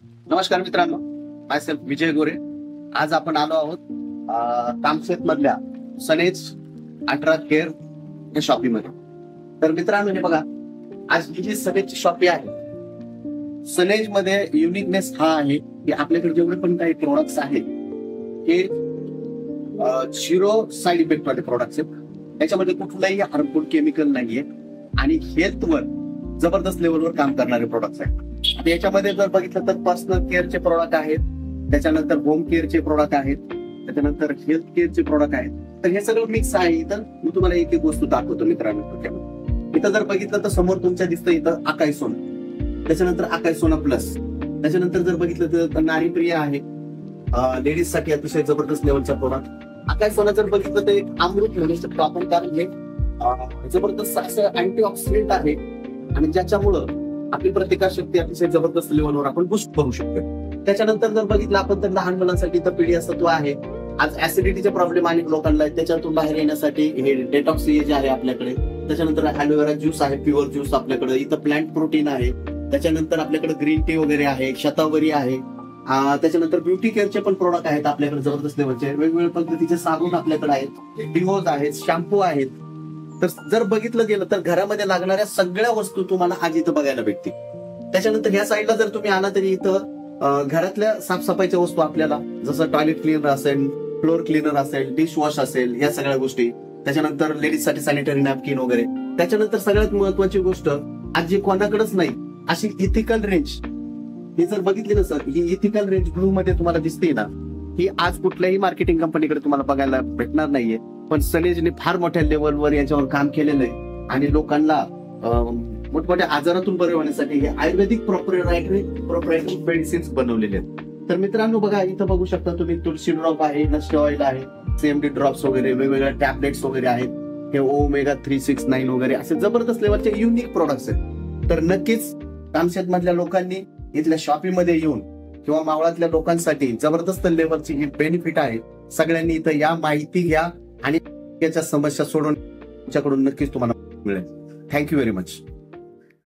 नमस्कार मित्रांनो, माय सेल्फ विजय गोरे. आज आपण आलो आहोत कामशेत मधल्या सनेज अल्ट्रा केअर या शॉपीमध्ये. तर मित्रांनो हे बघा, आज ही जी सनेजची शॉपी आहे, सनेज मध्ये युनिकनेस हा आहे की आपल्याकडे जेवढे पण काही प्रोडक्ट्स आहेत हे 0 साईड इफेक्ट वाले प्रोडक्ट्स आहेत. त्याच्यामध्ये कुठलंही हार्मफुल केमिकल नाहीये आणि हेल्थवर जबरदस्त लेवलवर काम करणारे प्रोडक्ट्स आहेत. आता याच्यामध्ये जर बघितलं तर पर्सनल केअरचे प्रोडक्ट आहेत, त्याच्यानंतर होम केअरचे प्रोडक्ट आहेत, त्याच्यानंतर हेल्थ केअरचे प्रोडक्ट आहेत. तर हे सगळं मिक्स आहे. इथं मी तुम्हाला एक एक वस्तू दाखवतो मित्रांनो. इथं जर बघितलं तर समोर तुमच्या दिसतं इथं आकाश सोना, त्याच्यानंतर आकाश सोना प्लस, त्याच्यानंतर जर बघितलं तर नारी प्रिया आहे, लेडीज साठी अतिशय जबरदस्त लेवलचा प्रोडक्ट. आकाश सोना जर बघितलं तर एक अमृत म्हणू शकतो आपण, कारण हे जबरदस्त असं अँटीऑक्सिडेंट आहे आणि ज्याच्यामुळं आपली प्रतिकारशक्ती अतिशय जबरदस्त लेवलवर आपण बूस्ट करू शकतो. त्याच्यानंतर जर बघितलं आपण तर लहान मुलांसाठी तर पीडीएसत्व आहे. आज ऍसिडिटीचे प्रॉब्लेम अनेक लोकांना आहे, त्याच्यातून बाहेर येण्यासाठी हे डेटॉक्स जे आहे आपल्याकडे. त्याच्यानंतर ॲलोवेरा ज्यूस आहे, प्युअर ज्यूस आपल्याकडे. इथं प्लांट प्रोटीन आहे. त्याच्यानंतर आपल्याकडे ग्रीन टी वगैरे आहे, शतावरी आहे. त्याच्यानंतर ब्युटी केअरचे पण प्रोडक्ट आहेत आपल्याकडे जबरदस्त लेवलचे. वेगवेगळ्या पद्धतीचे साबण आपल्याकडे आहेत, डिओज आहेत, शॅम्पू आहेत. तर जर बघितलं गेलं तर घरामध्ये लागणाऱ्या सगळ्या वस्तू तुम्हाला आज इथं बघायला भेटतील. त्याच्यानंतर ह्या साईडला जर तुम्ही आला तरी इथं घरातल्या साफसफाईच्या वस्तू आपल्याला, जसं टॉयलेट क्लीनर असेल, फ्लोर क्लीनर असेल, डिश वॉश असेल, या सगळ्या गोष्टी. त्याच्यानंतर लेडीज साठी सॅनिटरी नॅपकिन वगैरे. त्याच्यानंतर सगळ्यात महत्वाची गोष्ट आज जी कोणाकडेच नाही अशी इथिकल रेंज, ही जर बघितली ना सर, ही इथिकल रेंज ब्लू मध्ये तुम्हाला दिसते ना, ही आज कुठल्याही मार्केटिंग कंपनीकडे तुम्हाला बघायला भेटणार नाहीये. पण सनेजने फार मोठ्या लेवलवर याच्यावर काम केलेलं आहे आणि लोकांना मोठमोठ्या आजारातून बरे होण्यासाठी हे आयुर्वेदिक प्रोप्रायटरी मेडिसिन्स बनवलेले आहेत. तर मित्रांनो बघा, इथं बघू शकता तुम्ही तुळशी ड्रॉप आहे, नस्टी ऑइल आहे, CMD ड्रॉप्स वगैरे, वेगवेगळ्या टॅबलेट्स वगैरे आहेत. हे ओमेगा 369 वगैरे असे जबरदस्त लेवलचे युनिक प्रोडक्ट्स आहेत. तर नक्कीच कामशेत मधल्या लोकांनी इथल्या शॉपीमध्ये येऊन किंवा मावळातल्या लोकांसाठी जबरदस्त लेवलची ही बेनिफिट आहे. सगळ्यांनी इथं या, माहिती घ्या आणि याच्या समस्या सोडून तुमच्याकडून नक्कीच तुम्हाला मिळेल. Thank you very much.